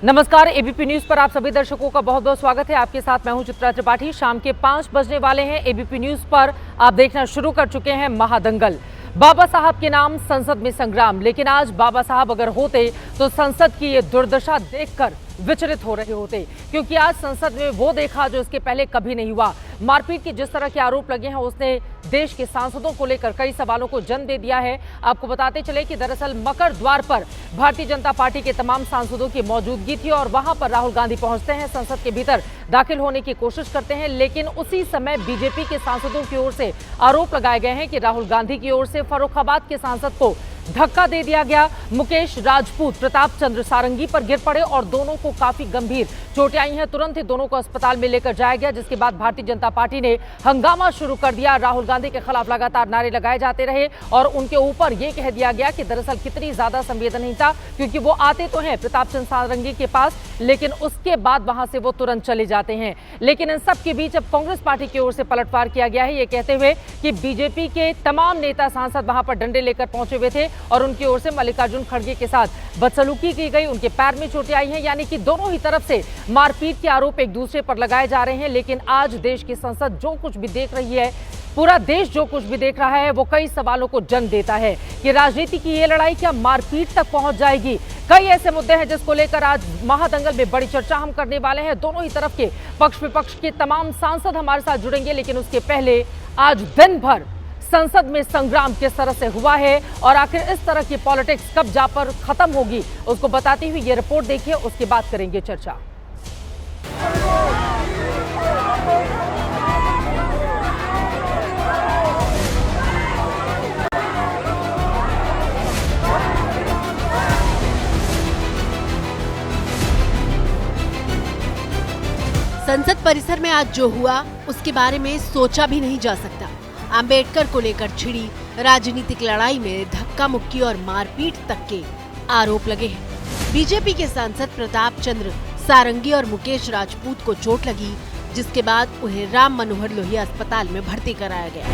नमस्कार, ABP news पर आप सभी दर्शकों का बहुत बहुत स्वागत है। आपके साथ मैं हूं चित्रा त्रिपाठी। शाम के 5 बजने वाले हैं। एबीपी न्यूज पर आप देखना शुरू कर चुके हैं महादंगल। बाबा साहब के नाम संसद में संग्राम, लेकिन आज बाबा साहब अगर होते तो संसद की ये दुर्दशा देखकर विचलित हो रहे होते, क्योंकि आज संसद में वो देखा जो इसके पहले कभी नहीं हुआ। मारपीट के जिस तरह के आरोप लगे हैं उसने देश के सांसदों को लेकर कई सवालों को जन्म दे दिया है। आपको बताते चले कि दरअसल मकर द्वार पर भारतीय जनता पार्टी के तमाम सांसदों की मौजूदगी थी और वहां पर राहुल गांधी पहुंचते हैं, संसद के भीतर दाखिल होने की कोशिश करते हैं, लेकिन उसी समय बीजेपी के सांसदों की ओर से आरोप लगाए गए हैं कि राहुल गांधी की ओर से फर्रुखाबाद के सांसद को धक्का दे दिया गया। मुकेश राजपूत प्रताप चंद्र सारंगी पर गिर पड़े और दोनों को काफी गंभीर चोटें आई हैं। तुरंत ही दोनों को अस्पताल में लेकर जाया गया, जिसके बाद भारतीय जनता पार्टी ने हंगामा शुरू कर दिया। राहुल गांधी के खिलाफ लगातार नारे लगाए जाते रहे और उनके ऊपर यह कह दिया गया कि दरअसल कितनी ज्यादा संवेदनहीनता, क्योंकि वो आते तो हैं प्रताप चंद्र सारंगी के पास, लेकिन उसके बाद वहां से वो तुरंत चले जाते हैं। लेकिन इन सब के बीच अब कांग्रेस पार्टी की ओर से पलटवार किया गया है, ये कहते हुए कि बीजेपी के तमाम नेता सांसद वहां पर डंडे लेकर पहुंचे हुए थे और उनकी ओर से मल्लिकार्जुन खड़गे के साथ बदसलूकी की गई, उनके पैर में चोटें आई हैं। यानी कि दोनों ही तरफ से मारपीट के आरोप एक दूसरे पर लगाए जा रहे हैं। लेकिन आज देश की संसद जो कुछ भी देख रही है, पूरा देश जो कुछ भी देख रहा है, वो कई सवालों को जन्म देता है कि राजनीति की ये लड़ाई क्या मारपीट तक पहुंच जाएगी। कई ऐसे मुद्दे हैं जिसको लेकर आज महादंगल में बड़ी चर्चा हम करने वाले हैं। दोनों ही तरफ के पक्ष विपक्ष के तमाम सांसद हमारे साथ जुड़ेंगे, लेकिन उसके पहले आज दिन भर संसद में संग्राम किस तरह से हुआ है और आखिर इस तरह की पॉलिटिक्स कब जा पर खत्म होगी, उसको बताती हुई ये रिपोर्ट देखिए, उसके बाद करेंगे चर्चा। संसद परिसर में आज जो हुआ उसके बारे में सोचा भी नहीं जा सकता। अंबेडकर को लेकर छिड़ी राजनीतिक लड़ाई में धक्का मुक्की और मारपीट तक के आरोप लगे हैं। बीजेपी के सांसद प्रताप चंद्र सारंगी और मुकेश राजपूत को चोट लगी, जिसके बाद उन्हें राम मनोहर लोहिया अस्पताल में भर्ती कराया गया।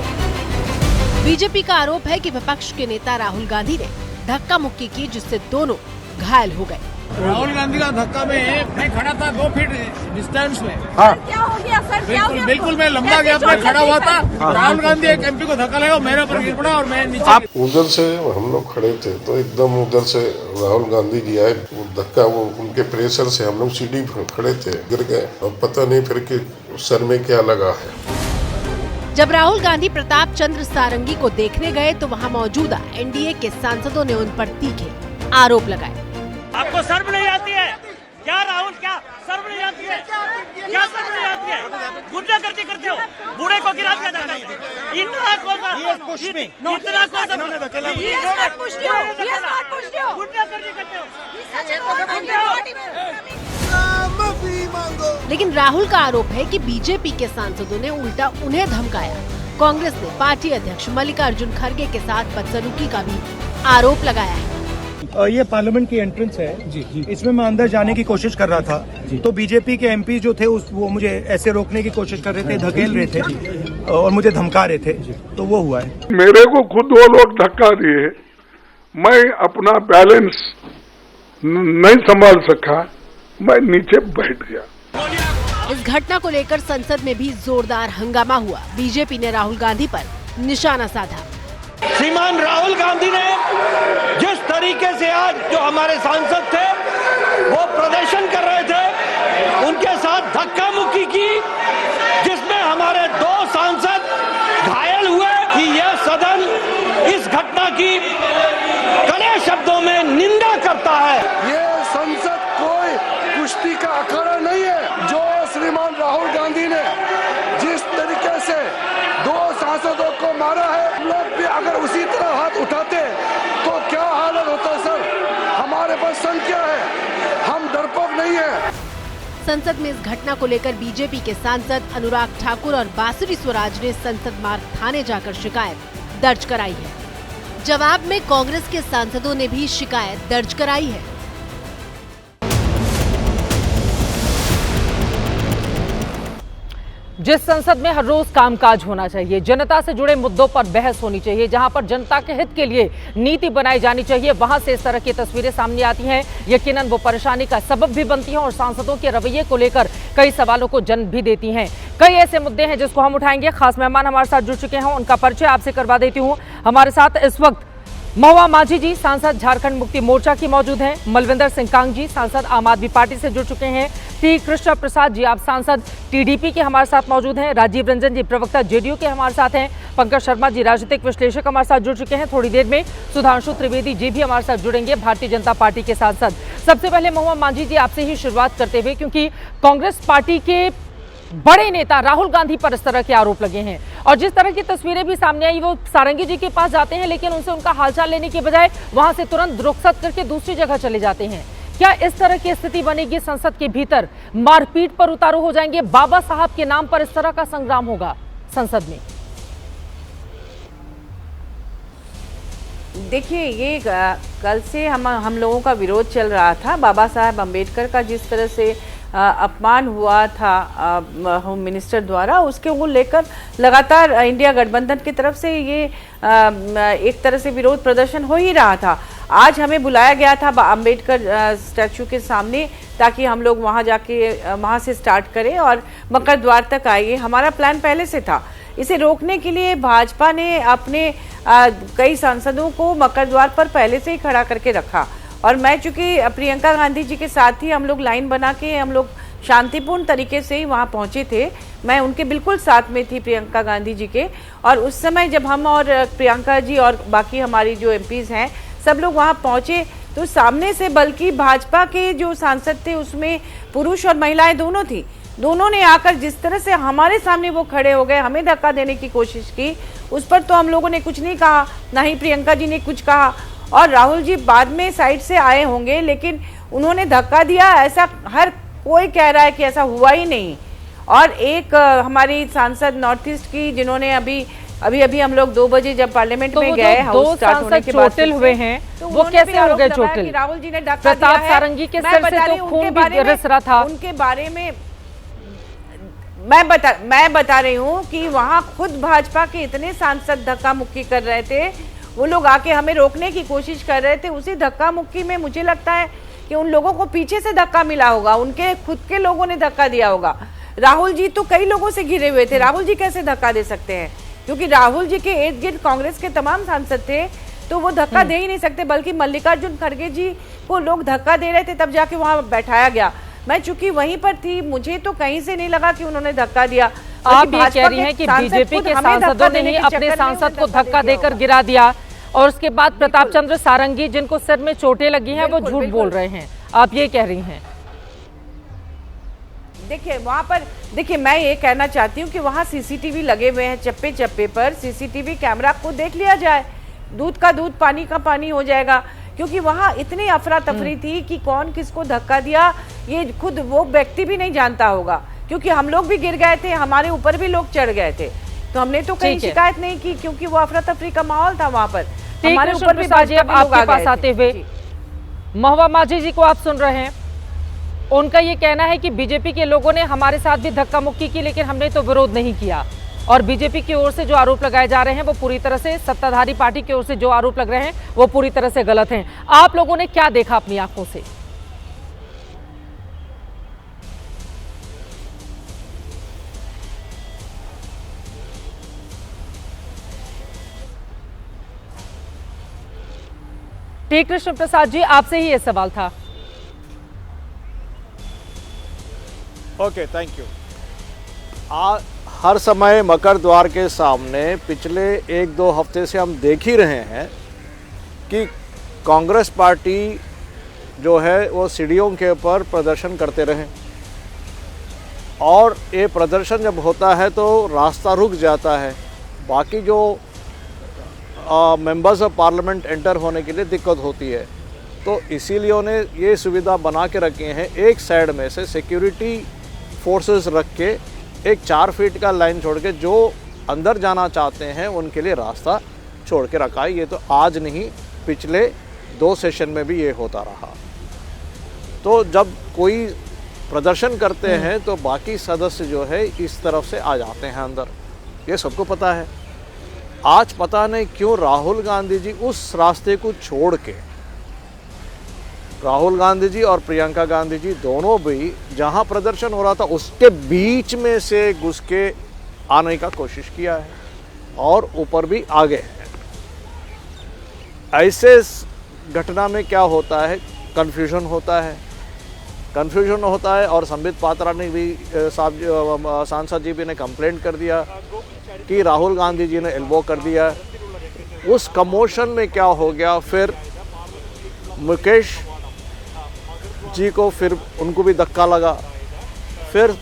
बीजेपी का आरोप है कि विपक्ष के नेता राहुल गांधी ने धक्का मुक्की की, जिससे दोनों घायल हो गए। राहुल गांधी का धक्का में मैं खड़ा था 2 फीट डिस्टेंस में। हाँ। क्या हो गया सर? बिल्कुल मैं लंबा गैप में खड़ा हुआ था। राहुल गांधी एक एमपी को धक्का लगा, मेरे ऊपर गिर पड़ा और मैं नीचे। उधर से हम लोग खड़े थे तो एकदम उधर से राहुल गांधी जी आए, वो धक्का, वो उनके प्रेशर से हम लोग सीढ़ी पर खड़े थे, गिर गए। अब पता नहीं फिर कि सर में क्या लगा है। जब राहुल गांधी प्रताप चंद्र सारंगी को देखने गए तो वहां मौजूदा एनडीए के सांसदों ने उन पर तीखे आरोप लगाए। आपको शर्म नहीं आती है क्या राहुल? क्या शर्म नहीं आती है? क्या शर्म नहीं आती है? गुंडागर्दी करते हो, बूढ़े को गिरा दिया जाता है। इतना कौन सा गुंडागर्दी करते हो? लेकिन राहुल का आरोप है कि बीजेपी के सांसदों ने उल्टा उन्हें धमकाया। कांग्रेस ने पार्टी अध्यक्ष मल्लिकार्जुन खड़गे के साथ बदसलूकी का भी आरोप लगाया है। ये पार्लियामेंट की एंट्रेंस है जी, इसमें मैं अंदर जाने की कोशिश कर रहा था तो बीजेपी के एमपी जो थे वो मुझे ऐसे रोकने की कोशिश कर रहे थे, धकेल रहे थे और मुझे धमका रहे थे, तो वो हुआ है। मेरे को खुद वो लोग धक्का दिए, मैं अपना बैलेंस नहीं संभाल सका, मैं नीचे बैठ गया। इस घटना को लेकर संसद में भी जोरदार हंगामा हुआ। बीजेपी ने राहुल गांधी पर निशाना साधा। श्रीमान राहुल गांधी ने जिस तरीके से आज जो हमारे सांसद थे वो प्रदर्शन कर रहे थे, उनके साथ धक्का मुक्की की, जिसमें हमारे 2 सांसद घायल हुए, कि यह सदन इस घटना की कड़े शब्दों में निंदा करता है। ये संसद कोई कुश्ती का अखाड़ा नहीं है। जो श्रीमान राहुल गांधी ने जिस तरीके से 2 सांसदों को मारा है, लोग भी अगर उसी तरह हाथ उठाते तो क्या हालत होता सर। हमारे पास संख्या है, हम डरपोक नहीं है। संसद में इस घटना को लेकर बीजेपी के सांसद अनुराग ठाकुर और बांसुरी स्वराज ने संसद मार्ग थाने जाकर शिकायत दर्ज कराई है। जवाब में कांग्रेस के सांसदों ने भी शिकायत दर्ज कराई है। जिस संसद में हर रोज कामकाज होना चाहिए, जनता से जुड़े मुद्दों पर बहस होनी चाहिए, जहां पर जनता के हित के लिए नीति बनाई जानी चाहिए, वहां से इस तरह की तस्वीरें सामने आती हैं। यकीनन वो परेशानी का सबब भी बनती हैं और सांसदों के रवैये को लेकर कई सवालों को जन्म भी देती हैं। कई ऐसे मुद्दे हैं जिसको हम उठाएंगे। खास मेहमान हमारे साथ जुड़ चुके हैं, उनका परिचय आपसे करवा देती हूँ। हमारे साथ इस वक्त महुआ माझी जी, सांसद झारखंड मुक्ति मोर्चा की मौजूद हैं। मलविंदर सिंह कांग जी, सांसद आम आदमी पार्टी से जुड़ चुके हैं। टी कृष्ण प्रसाद जी, आप सांसद टीडीपी के हमारे साथ मौजूद हैं। राजीव रंजन जी, प्रवक्ता जेडीयू के हमारे साथ हैं। पंकज शर्मा जी, राजनीतिक विश्लेषक हमारे साथ जुड़ चुके हैं। थोड़ी देर में सुधांशु त्रिवेदी जी भी हमारे साथ जुड़ेंगे, भारतीय जनता पार्टी के सांसद। सबसे पहले महुआ माझी जी, आपसे ही शुरुआत करते हुए, क्योंकि कांग्रेस पार्टी के बड़े नेता राहुल गांधी पर इस तरह के आरोप लगे हैं और जिस तरह की तस्वीरें भी सामने आई, वो सारंगी जी के पास जाते हैं, लेकिन उनसे उनका हालचाल लेने के बजाय वहां से तुरंत रुखसत करके दूसरी जगह चले जाते हैं। क्या इस तरह की स्थिति बनेगी संसद के भीतर? मारपीट पर उतारू हो जाएंगे? बाबा साहब के नाम पर इस तरह का संग्राम होगा संसद में? देखिए, ये कल से हम लोगों का विरोध चल रहा था। बाबा साहब अम्बेडकर का जिस तरह से अपमान हुआ था होम मिनिस्टर द्वारा, उसके वो लेकर लगातार इंडिया गठबंधन की तरफ से ये एक तरह से विरोध प्रदर्शन हो ही रहा था। आज हमें बुलाया गया था अम्बेडकर स्टैचू के सामने, ताकि हम लोग वहाँ जाके वहाँ से स्टार्ट करें और मकर द्वार तक आइए। हमारा प्लान पहले से था। इसे रोकने के लिए भाजपा ने अपने कई सांसदों को मकर द्वार पर पहले से ही खड़ा करके रखा और मैं चूंकि प्रियंका गांधी जी के साथ ही हम लोग लाइन बना के हम लोग शांतिपूर्ण तरीके से ही वहाँ पहुँचे थे। मैं उनके बिल्कुल साथ में थी, प्रियंका गांधी जी के। और उस समय जब हम और प्रियंका जी और बाकी हमारी जो एमपीज़ हैं सब लोग वहाँ पहुँचे, तो सामने से बल्कि भाजपा के जो सांसद थे उसमें पुरुष और महिलाएं दोनों थी। दोनों ने आकर जिस तरह से हमारे सामने वो खड़े हो गए, हमें धक्का देने की कोशिश की, उस पर तो हम लोगों ने कुछ नहीं कहा, ना ही प्रियंका जी ने कुछ कहा। और राहुल जी बाद में साइड से आए होंगे, लेकिन उन्होंने धक्का दिया, ऐसा हर कोई कह रहा है कि ऐसा हुआ ही नहीं। और एक हमारी सांसद नॉर्थ ईस्ट की, जिन्होंने अभी हम लोग 2 बजे जब पार्लियामेंट में गए, हाउस स्टार्ट होने के बाद चोटिल हुए हैं, तो वो कैसे हो गए चोटिल? राहुल जी ने धक्का दिया प्रताप है। सारंगी के सर से तो खून भी रिस रहा था। उनके बारे में मैं बता रही हूँ कि वहाँ खुद भाजपा के इतने सांसद धक्का मुक्की कर रहे थे, वो लोग आके हमें रोकने की कोशिश कर रहे थे। उसी धक्का मुक्की में मुझे लगता है कि उन लोगों को पीछे से धक्का मिला होगा, उनके खुद के लोगों ने धक्का दिया होगा। राहुल जी तो कई लोगों से घिरे हुए थे, राहुल जी कैसे धक्का दे सकते हैं? क्योंकि राहुल जी के इर्द गिर्द कांग्रेस के तमाम सांसद थे, तो वो धक्का दे ही नहीं सकते। बल्कि मल्लिकार्जुन खड़गे जी को लोग धक्का दे रहे थे, तब जाके वहाँ बैठाया गया। मैं चूंकि वहीं पर थी, मुझे तो कहीं से नहीं लगा कि उन्होंने धक्का दिया। आप ये कह रही हैं कि बीजेपी के सांसदों ने ही अपने सांसद को धक्का देकर गिरा दिया और उसके बाद प्रताप चंद्र सारंगी, जिनको सिर में चोटें लगी हैं, वो झूठ बोल रहे हैं, आप ये कह रही हैं? देखिए, वहाँ पर देखिए, मैं ये कहना चाहती हूँ कि वहाँ सीसीटीवी लगे हुए हैं, चप्पे चप्पे पर सीसीटीवी कैमरा को देख लिया जाए, दूध का दूध पानी का पानी हो जाएगा। क्योंकि वहाँ इतनी अफरा तफरी थी कि कौन किसको धक्का दिया, ये खुद वो व्यक्ति भी नहीं जानता होगा। क्योंकि हम लोग भी गिर गए थे, हमारे ऊपर भी लोग चढ़ गए थे, तो हमने तो कहीं शिकायत नहीं की, क्योंकि वो अफरा तफरी का माहौल था वहाँ पर। हमारे ऊपर भी आपके पास आते हुए महुआ माझी जी को आप सुन रहे हैं, उनका ये कहना है कि बीजेपी के लोगों ने हमारे साथ भी धक्का मुक्की की, लेकिन हमने तो विरोध नहीं किया। और बीजेपी की ओर से जो आरोप लगाए जा रहे हैं वो पूरी तरह से, सत्ताधारी पार्टी की ओर से जो आरोप लग रहे हैं वो पूरी तरह से गलत हैं। आप लोगों ने क्या देखा अपनी आंखों से? टी कृष्ण प्रसाद जी, आपसे ही ये सवाल था। Okay, thank you. हर समय मकर द्वार के सामने पिछले 1-2 हफ्ते से हम देख ही रहे हैं कि कांग्रेस पार्टी जो है वो सीढ़ियों के ऊपर प्रदर्शन करते रहे और ये प्रदर्शन जब होता है तो रास्ता रुक जाता है, बाकी जो मेंबर्स ऑफ पार्लियामेंट एंटर होने के लिए दिक्कत होती है। तो इसीलिए उन्हें ये सुविधा बना के रखे हैं, एक साइड में से सिक्योरिटी फोर्सेस रख के एक 4 फीट का लाइन छोड़ के जो अंदर जाना चाहते हैं उनके लिए रास्ता छोड़ के रखा है। ये तो आज नहीं, पिछले 2 सेशन में भी ये होता रहा। तो जब कोई प्रदर्शन करते हैं तो बाकी सदस्य जो है इस तरफ से आ जाते हैं अंदर, ये सबको पता है। आज पता नहीं क्यों राहुल गांधी जी उस रास्ते को छोड़ के, राहुल गांधी जी और प्रियंका गांधी जी दोनों भी जहां प्रदर्शन हो रहा था उसके बीच में से घुस के आने का कोशिश किया है और ऊपर भी आ गए हैं। ऐसे घटना में क्या होता है, कन्फ्यूजन होता है और संबित पात्रा ने भी सांसद जी भी ने कंप्लेंट कर दिया कि राहुल गांधी जी ने एल्बो कर दिया। उस कमोशन में क्या हो गया, फिर मुकेश जी को फिर उनको भी धक्का लगा, फिर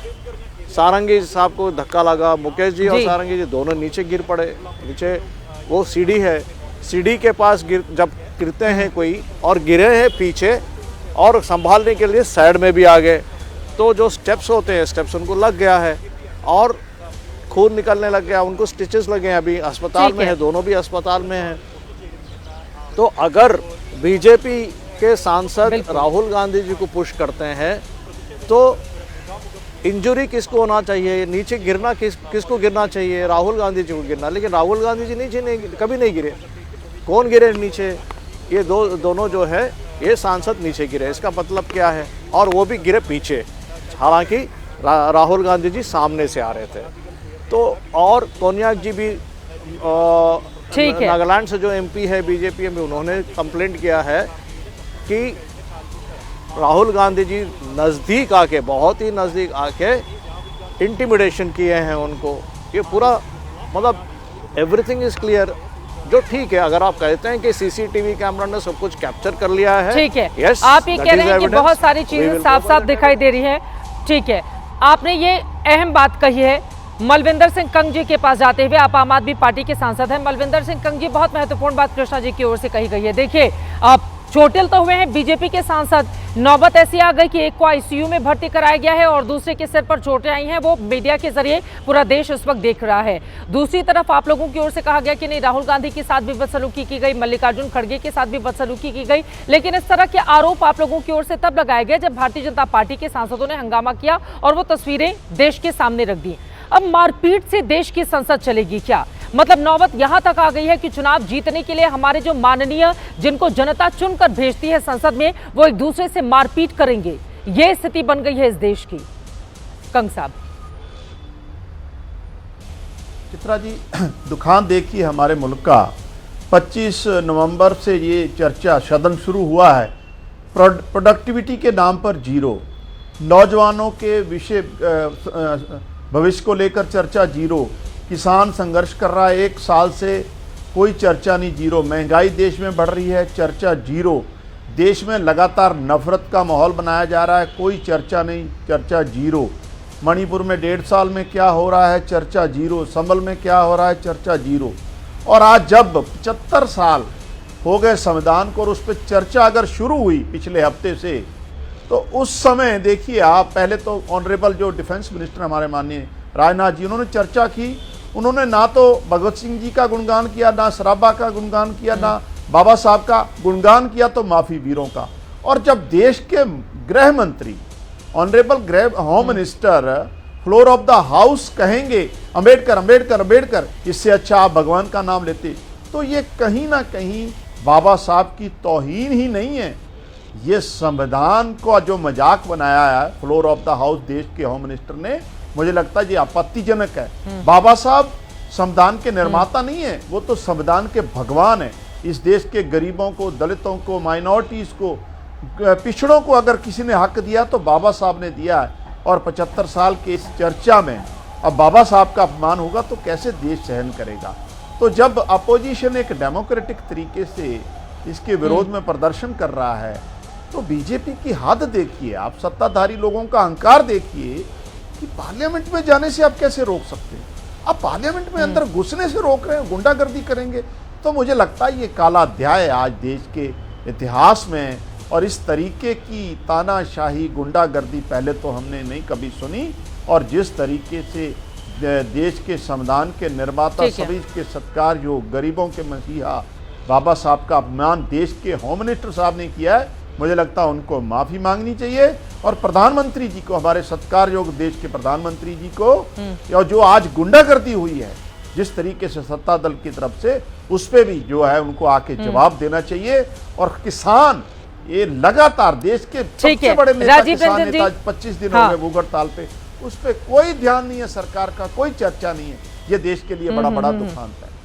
सारंगी साहब को धक्का लगा, मुकेश जी और सारंगी जी दोनों नीचे गिर पड़े। नीचे वो सीढ़ी है, सीढ़ी के पास जब गिरते हैं कोई और गिरे हैं पीछे और संभालने के लिए साइड में भी आ गए, तो जो स्टेप्स होते हैं स्टेप्स उनको लग गया है और खून निकलने लग गया, उनको स्टिचेस लगे हैं, अभी अस्पताल में है, दोनों भी अस्पताल में हैं। तो अगर बीजेपी के सांसद राहुल गांधी जी को पुश करते हैं तो इंजरी किसको होना चाहिए, नीचे गिरना किसको गिरना चाहिए, राहुल गांधी जी को गिरना। लेकिन राहुल गांधी जी नीचे कभी नहीं गिरे। कौन गिरे नीचे? ये दोनों जो है ये सांसद नीचे गिरे। इसका मतलब क्या है? और वो भी गिरे पीछे, हालांकि राहुल गांधी जी सामने से आ रहे थे। तो और कोन्याक जी भी नागालैंड से जो एमपी है बीजेपी एमपी, उन्होंने कंप्लेंट किया है कि राहुल गांधी जी नज़दीक आके, बहुत ही नज़दीक आके इंटिमिडेशन किए हैं उनको। ये पूरा मतलब एवरीथिंग इज क्लियर, जो ठीक है। अगर आप कहते हैं कि सीसीटीवी कैमरा ने सब कुछ कैप्चर कर लिया है, ठीक है। yes, आप ये कह रहे हैं कि बहुत सारी चीजें साफ साफ दिखाई दे रही हैं, ठीक है। आपने ये अहम बात कही है। मलविंदर सिंह कंग जी के पास जाते हुए, आप आम आदमी पार्टी के सांसद हैं। मलविंदर सिंह कंग जी, बहुत महत्वपूर्ण बात कृष्णा जी की ओर से कही गई है। देखिए, आप चोटिल तो हुए हैं बीजेपी के सांसद, नौबत ऐसी आ गई कि एक को आईसीयू में भर्ती कराया गया है और दूसरे के सिर पर चोटें आई हैं। वो मीडिया के जरिए पूरा देश इस वक्त देख रहा है। दूसरी तरफ आप लोगों की ओर से कहा गया कि नहीं, राहुल गांधी के साथ भी बदसलूकी की गई, मल्लिकार्जुन खड़गे के साथ भी बदसलूकी की गई। लेकिन इस तरह के आरोप आप लोगों की ओर से तब लगाए गए जब भारतीय जनता पार्टी के सांसदों ने हंगामा किया और वो तस्वीरें देश के सामने रख दी। अब मारपीट से देश की संसद चलेगी क्या? मतलब नौबत यहां तक आ गई है कि चुनाव जीतने के लिए हमारे जो माननीय, जिनको जनता चुनकर भेजती है संसद में, वो एक दूसरे से मारपीट करेंगे। ये स्थिति बन गई है इस देश की। कंग साहब। चित्रा जी, दुखान देखिए हमारे मुल्क का। 25 नवंबर से ये चर्चा सदन शुरू हुआ है। प्रोडक्टिविटी के नाम पर जीरो, नौजवानों के विषय भविष्य को लेकर चर्चा जीरो, किसान संघर्ष कर रहा है 1 साल से, कोई चर्चा नहीं, जीरो। महंगाई देश में बढ़ रही है, चर्चा जीरो। देश में लगातार नफरत का माहौल बनाया जा रहा है, कोई चर्चा नहीं, चर्चा जीरो। मणिपुर में 1.5 साल में क्या हो रहा है, चर्चा जीरो। संभल में क्या हो रहा है, चर्चा जीरो। और आज जब 75 साल हो गए संविधान को और उस पर चर्चा अगर शुरू हुई पिछले हफ्ते से, तो उस समय देखिए आप, पहले तो ऑनरेबल जो डिफेंस मिनिस्टर हमारे माननीय राजनाथ जी, उन्होंने चर्चा की। उन्होंने ना तो भगत सिंह जी का गुणगान किया, ना सराबा का गुणगान किया, ना बाबा साहब का गुणगान किया, तो माफी वीरों का। और जब देश के गृह मंत्री, ऑनरेबल गृह home minister floor of the house कहेंगे अंबेडकर अंबेडकर अंबेडकर, इससे अच्छा आप भगवान का नाम लेते, तो ये कहीं ना कहीं बाबा साहब की तौहीन ही नहीं है। ये संविधान को जो मजाक बनाया है फ्लोर ऑफ द हाउस देश के होम मिनिस्टर ने, मुझे लगता है ये आपत्तिजनक है। बाबा साहब संविधान के निर्माता नहीं है, वो तो संविधान के भगवान है। इस देश के गरीबों को, दलितों को, माइनॉरिटीज को, पिछड़ों को अगर किसी ने हक दिया तो बाबा साहब ने दिया है। और 75 साल के इस चर्चा में अब बाबा साहब का अपमान होगा तो कैसे देश सहन करेगा? तो जब अपोजिशन एक डेमोक्रेटिक तरीके से इसके विरोध में प्रदर्शन कर रहा है, तो बीजेपी की हद देखिए आप, सत्ताधारी लोगों का अहंकार देखिए कि पार्लियामेंट में जाने से आप कैसे रोक सकते हैं? आप पार्लियामेंट में अंदर घुसने से रोक रहे हैं, गुंडागर्दी करेंगे। तो मुझे लगता है ये काला अध्याय है आज देश के इतिहास में। और इस तरीके की तानाशाही, गुंडागर्दी पहले तो हमने नहीं कभी सुनी। और जिस तरीके से देश के संविधान के निर्माता, सभी के सत्कार, जो गरीबों के मसीहा बाबा साहब का अपमान देश के होम मिनिस्टर साहब ने किया है, मुझे लगता है उनको माफ़ी मांगनी चाहिए और प्रधानमंत्री जी को, हमारे सत्कारयोग देश के प्रधानमंत्री जी को, और जो आज गुंडागर्दी हुई है जिस तरीके से सत्ता दल की तरफ से, उस पे भी जो है उनको आके जवाब देना चाहिए। और किसान ये लगातार देश के सबसे बड़े नेता किसान नेता 25 दिन हो गए भूख हड़ताल पे, उस पे कोई ध्यान नहीं है सरकार का, कोई चर्चा नहीं है। ये देश के लिए बड़ा दुखांत है।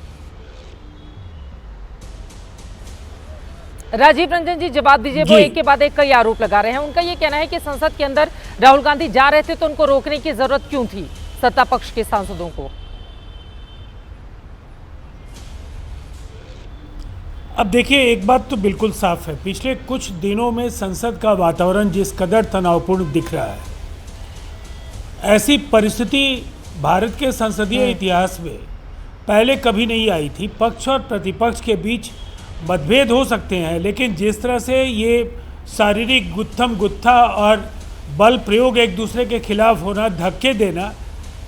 राजीव रंजन जी जवाब दीजिए। वो एक के बाद एक कई आरोप लगा रहे हैं। उनका ये कहना है कि संसद के अंदर राहुल गांधी जा रहे थे तो उनको रोकने की जरूरत क्यों थी सत्ता पक्ष के सांसदों को? अब देखिए, एक बात तो बिल्कुल साफ है, पिछले कुछ दिनों में संसद का वातावरण जिस कदर तनावपूर्ण दिख रहा है, ऐसी परिस्थिति भारत के संसदीय इतिहास में पहले कभी नहीं आई थी। पक्ष और प्रतिपक्ष के बीच मतभेद हो सकते हैं, लेकिन जिस तरह से ये शारीरिक गुत्थम गुत्था और बल प्रयोग एक दूसरे के खिलाफ होना, धक्के देना,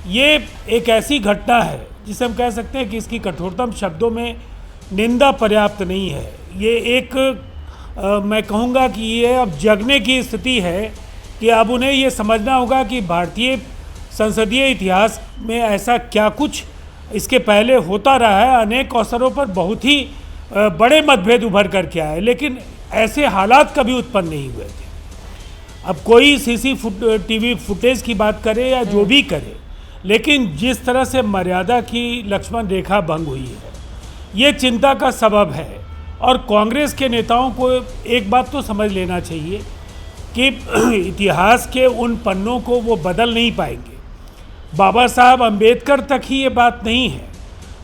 ये एक ऐसी घटना है जिसे हम कह सकते हैं कि इसकी कठोरतम शब्दों में निंदा पर्याप्त नहीं है। ये एक मैं कहूँगा कि ये अब जगने की स्थिति है कि अब उन्हें ये समझना होगा कि भारतीय संसदीय इतिहास में ऐसा क्या कुछ इसके पहले होता रहा है। अनेक अवसरों पर बहुत ही बड़े मतभेद उभर कर के आए, लेकिन ऐसे हालात कभी उत्पन्न नहीं हुए थे। अब कोई CCTV फुटेज की बात करे या जो भी करे, लेकिन जिस तरह से मर्यादा की लक्ष्मण रेखा भंग हुई है, ये चिंता का सबब है। और कांग्रेस के नेताओं को एक बात तो समझ लेना चाहिए कि इतिहास के उन पन्नों को वो बदल नहीं पाएंगे। बाबा साहब अंबेडकर तक ही ये बात नहीं है।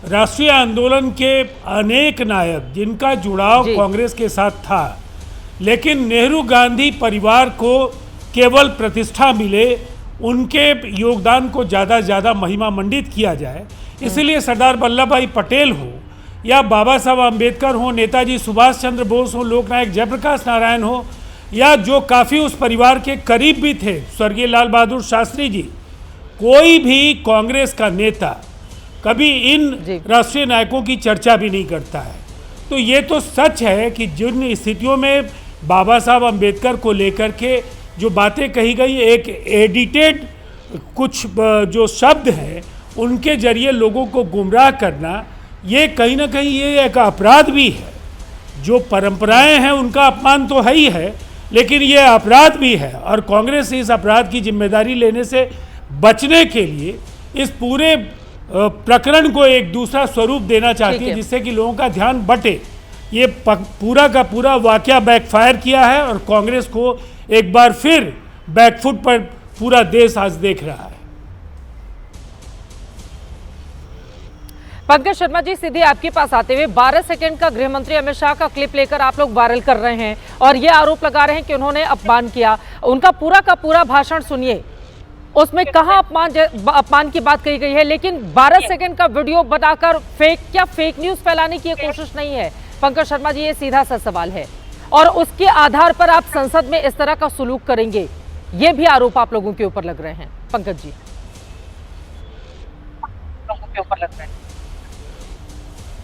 राष्ट्रीय आंदोलन के अनेक नायक जिनका जुड़ाव कांग्रेस के साथ था, लेकिन नेहरू गांधी परिवार को केवल प्रतिष्ठा मिले, उनके योगदान को ज़्यादा महिमा मंडित किया जाए। इसलिए सरदार वल्लभ भाई पटेल हो या बाबा साहब अंबेडकर हो, नेताजी सुभाष चंद्र बोस हो, लोकनायक जयप्रकाश नारायण हो, या जो काफ़ी उस परिवार के करीब भी थे, स्वर्गीय लाल बहादुर शास्त्री जी, कोई भी कांग्रेस का नेता कभी इन राष्ट्रीय नायकों की चर्चा भी नहीं करता है। तो ये तो सच है कि जिन स्थितियों में बाबा साहब अंबेडकर को लेकर के जो बातें कही गई, एक एडिटेड कुछ जो शब्द हैं उनके जरिए लोगों को गुमराह करना, ये कहीं ना कहीं ये एक अपराध भी है। जो परंपराएं हैं उनका अपमान तो है ही है, लेकिन ये अपराध भी है। और कांग्रेस इस अपराध की जिम्मेदारी लेने से बचने के लिए इस पूरे प्रकरण को एक दूसरा स्वरूप देना चाहती है, जिससे कि लोगों का ध्यान बटे। ये पूरा का पूरा वाकया बैकफायर किया है और कांग्रेस को एक बार फिर बैकफुट पर पूरा देश आज देख रहा है। पंकज शर्मा जी, सीधे आपके पास आते हुए 12 सेकंड का गृह मंत्री अमित शाह का क्लिप लेकर आप लोग वायरल कर रहे हैं और ये आरोप लगा रहे हैं कि उन्होंने अपमान किया। उनका पूरा का पूरा भाषण सुनिए, उसमें कहाँ अपमान की बात कही गई है, लेकिन 12 सेकंड का वीडियो बनाकर फेक न्यूज फैलाने की कोशिश नहीं है। पंकज शर्मा जी, ये सीधा सा सवाल है और उसके आधार पर आप संसद में इस तरह का सुलूक करेंगे, ये भी आरोप आप लोगों के ऊपर लग रहे हैं। पंकज जी,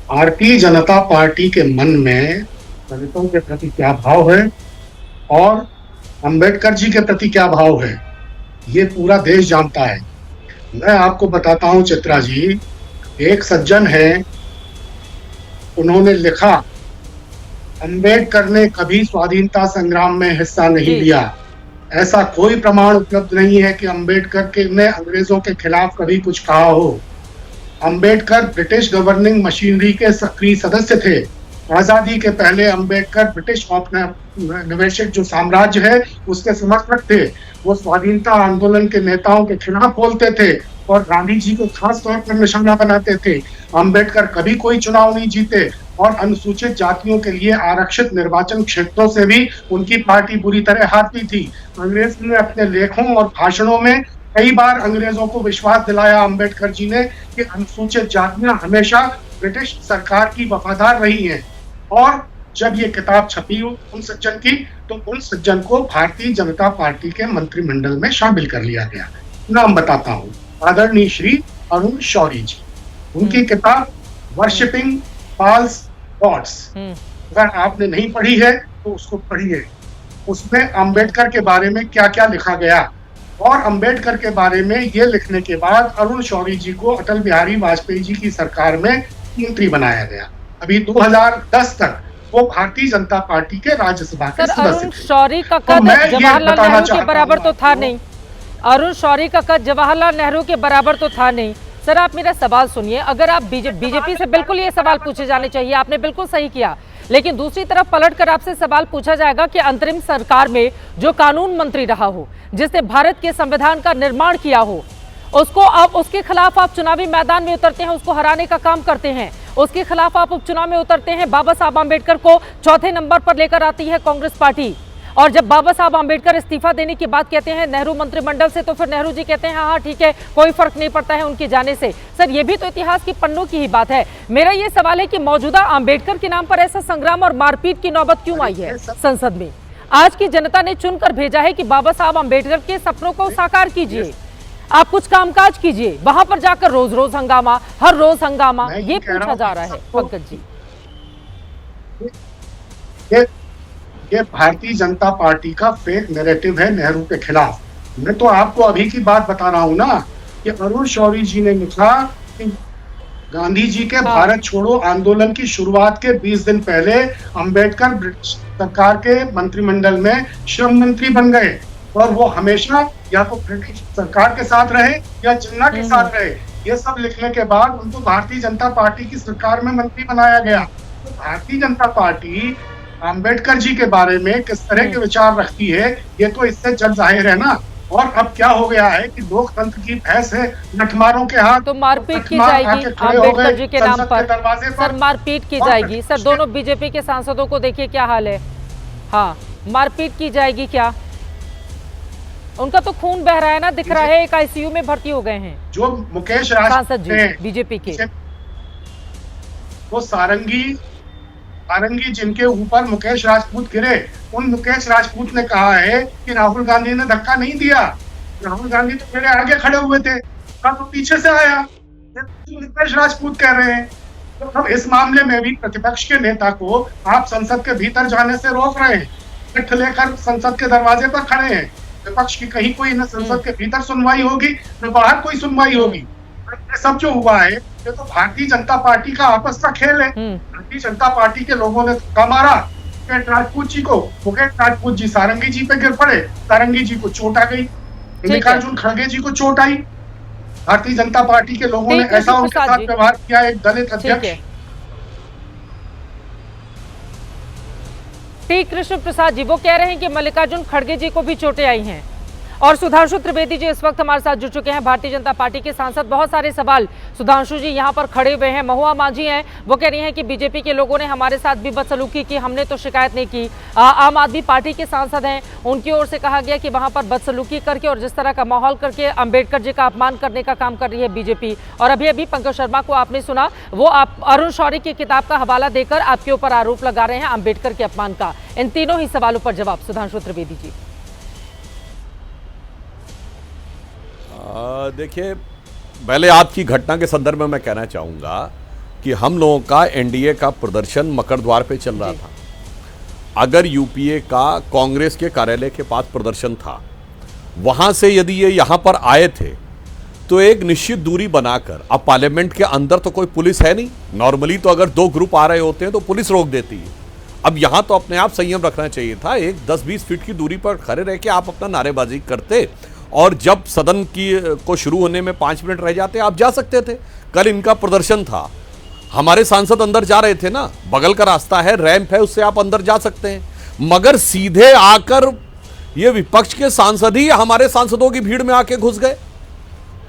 भारतीय जनता पार्टी के मन में दलितों के प्रति क्या भाव है और अंबेडकर जी के प्रति क्या भाव है, ये पूरा देश जानता है। मैं आपको बताता हूं चित्रा जी, एक सज्जन है, उन्होंने लिखा, अंबेडकर ने कभी स्वाधीनता संग्राम में हिस्सा नहीं लिया। ऐसा कोई प्रमाण उपलब्ध नहीं है कि अंबेडकर ने अंग्रेजों के खिलाफ कभी कुछ कहा हो। अंबेडकर ब्रिटिश गवर्निंग मशीनरी के सक्रिय सदस्य थे। आजादी के पहले अंबेडकर ब्रिटिश औपनिवेशिक जो साम्राज्य है उसके समर्थक थे। वो स्वाधीनता आंदोलन के नेताओं के खिलाफ बोलते थे और गांधी जी को खास तौर पर निशाना बनाते थे। अंबेडकर कभी कोई चुनाव नहीं जीते और अनुसूचित जातियों के लिए आरक्षित निर्वाचन क्षेत्रों से भी उनकी पार्टी बुरी तरह हारती थी। अंग्रेज ने अपने लेखों और भाषणों में कई बार अंग्रेजों को विश्वास दिलाया अंबेडकर जी ने कि अनुसूचित जातियां हमेशा ब्रिटिश सरकार की वफादार रही हैं। और जब ये किताब छपी उन सज्जन की, तो उन सज्जन को भारतीय जनता पार्टी के मंत्रिमंडल में शामिल कर लिया गया। नाम बताता हूँ, आदरणीय श्री अरुण शौरी जी, उनकी किताब वर्शिपिंग फॉल्स गॉड्स, अगर आपने नहीं पढ़ी है तो उसको पढ़िए। उसमें अंबेडकर के बारे में क्या क्या लिखा गया, और अंबेडकर के बारे में ये लिखने के बाद अरुण शौरी जी को अटल बिहारी वाजपेयी जी की सरकार में मंत्री बनाया गया। अभी 2010 तक वो भारतीय जनता पार्टी के राज्यसभा के सर, अरुण सदस्य थे। शौरी का तो कद मैं ये जवाहरलाल बताना नेहरू के चाहता बराबर हूं तो था आपको- नहीं। अरुण शौरी का कद जवाहरलाल नेहरू के बराबर तो था नहीं। सर, आप मेरा सवाल सुनिए। अगर आप बीजेपी से बिल्कुल ये सवाल पूछे जाने चाहिए, आपने बिल्कुल सही किया, लेकिन दूसरी तरफ पलटकर आपसे सवाल पूछा जाएगा कि अंतरिम सरकार में जो कानून मंत्री रहा हो, जिसने भारत के संविधान का निर्माण किया हो, उसको अब उसके खिलाफ आप चुनावी मैदान में उतरते हैं, उसको हराने का काम करते हैं, उसके खिलाफ आप उपचुनाव में उतरते हैं। बाबा साहब आंबेडकर को चौथे नंबर पर लेकर आती है कांग्रेस पार्टी, और जब बाबा साहब आंबेडकर इस्तीफा देने की बात कहते हैं नेहरू मंत्रिमंडल से, तो फिर नेहरू जी कहते हैं हाँ ठीक है, कोई फर्क नहीं पड़ता है उनके जाने से। सर, ये भी तो इतिहास की पन्नों की ही बात है। मेरा ये सवाल है कि मौजूदा आंबेडकर के नाम पर ऐसा संग्राम और मारपीट की नौबत क्यों आई है संसद में? आज की जनता ने चुनकर भेजा है कि बाबा साहब आंबेडकर के सपनों को साकार कीजिए, आप कुछ कामकाज कीजिए। वहां पर जाकर रोज रोज हंगामा, हर रोज हंगामा, ये पूछा जा रहा है पंकज जी। ये भारतीय जनता पार्टी का फेक नैरेटिव है नेहरू के खिलाफ। मैं तो आपको अभी की बात बता रहा हूं ना कि अरुण शौरी जी ने लिखा कि गांधी जी के भारत छोड़ो आंदोलन की शुरुआत के 20 दिन पहले अंबेडकर ब्रिटिश सरकार के मंत्रिमंडल में श्रम मंत्री बन गए, और वो हमेशा या तो ब्रिटिश सरकार के साथ रहे या जिन्ना के साथ रहे। ये सब लिखने के बाद उनको भारतीय जनता पार्टी की सरकार में मंत्री बनाया गया। तो भारतीय जनता पार्टी अंबेडकर जी के बारे में किस तरह के विचार रखती है, ये तो इससे जग जाहिर है ना। और अब क्या हो गया है कि लोकतंत्र की भैंस है लठमारों के हाथ, तो मारपीट की जाएगी अंबेडकर जी के नाम पर। सर, मारपीट की जाएगी। सर, दोनों बीजेपी के सांसदों को देखिए क्या हाल है। हाँ, मारपीट की जाएगी क्या? उनका तो खून बह रहा है ना, दिख रहा है, एक आईसीयू में भर्ती हो गए हैं जो मुकेश सांसद जी राज बीजेपी के। वो सारंगी जिनके ऊपर मुकेश राजपूत गिरे, उन मुकेश राजपूत ने कहा है कि राहुल गांधी ने धक्का नहीं दिया, राहुल गांधी तो मेरे आगे खड़े हुए थे, तो पीछे से आया, मुकेश राजपूत कह रहे हैं। तो अब इस मामले में भी प्रतिपक्ष के नेता को आप संसद के भीतर जाने से रोक रहे हैं, पिठ लेकर संसद के दरवाजे पर खड़े हैं। विपक्ष की कहीं कोई न संसद के भीतर सुनवाई होगी न बाहर कोई सुनवाई होगी। ये सब जो हुआ है ये तो भारतीय जनता पार्टी का आपस का खेल है। भारतीय जनता पार्टी के लोगों ने धक्का मारा मुकेश राजपूत जी को, मुकेश राजपूत जी सारंगी जी पे गिर पड़े, सारंगी जी को चोट आ गई, मल्लिकार्जुन खड़गे जी को चोट आई। भारतीय जनता पार्टी के लोगों ने ऐसा उनके साथ व्यवहार किया, एक दलित अध्यक्ष। टी कृष्ण प्रसाद जी वो कह रहे हैं कि मल्लिकार्जुन खड़गे जी को भी चोटें आई हैं, और सुधांशु त्रिवेदी जी इस वक्त हमारे साथ जुड़ चुके हैं, भारतीय जनता पार्टी के सांसद। बहुत सारे सवाल सुधांशु जी यहाँ पर खड़े हुए हैं। महुआ मांझी हैं, वो कह रही हैं कि बीजेपी के लोगों ने हमारे साथ भी बदसलूकी की, हमने तो शिकायत नहीं की। आम आदमी पार्टी के सांसद हैं, उनकी ओर से कहा गया कि वहां पर बदसलूकी करके और जिस तरह का माहौल करके अंबेडकर जी का अपमान करने का काम कर रही है बीजेपी। और अभी अभी पंकज शर्मा को आपने सुना, वो आप अरुण शौरी की किताब का हवाला देकर आपके ऊपर आरोप लगा रहे हैं अंबेडकर के अपमान का। इन तीनों ही सवालों पर जवाब सुधांशु त्रिवेदी जी। देखिए, पहले आज की घटना के संदर्भ में मैं कहना चाहूँगा कि हम लोगों का एनडीए का प्रदर्शन मकर द्वार पे चल रहा था। अगर यूपीए का कांग्रेस के कार्यालय के पास प्रदर्शन था, वहाँ से यदि ये यहाँ पर आए थे तो एक निश्चित दूरी बनाकर, अब पार्लियामेंट के अंदर तो कोई पुलिस है नहीं, नॉर्मली तो अगर दो ग्रुप आ रहे होते हैं तो पुलिस रोक देती है। अब यहाँ तो अपने आप संयम रखना चाहिए था, एक 10-20 फीट की दूरी पर खड़े रह के आप अपना नारेबाजी करते, और जब सदन को शुरू होने में 5 मिनट रह जाते आप जा सकते थे। कल इनका प्रदर्शन था, हमारे सांसद अंदर जा रहे थे ना, बगल का रास्ता है, रैंप है, उससे आप अंदर जा सकते हैं, मगर सीधे आकर ये विपक्ष के सांसद ही हमारे सांसदों की भीड़ में आके घुस गए।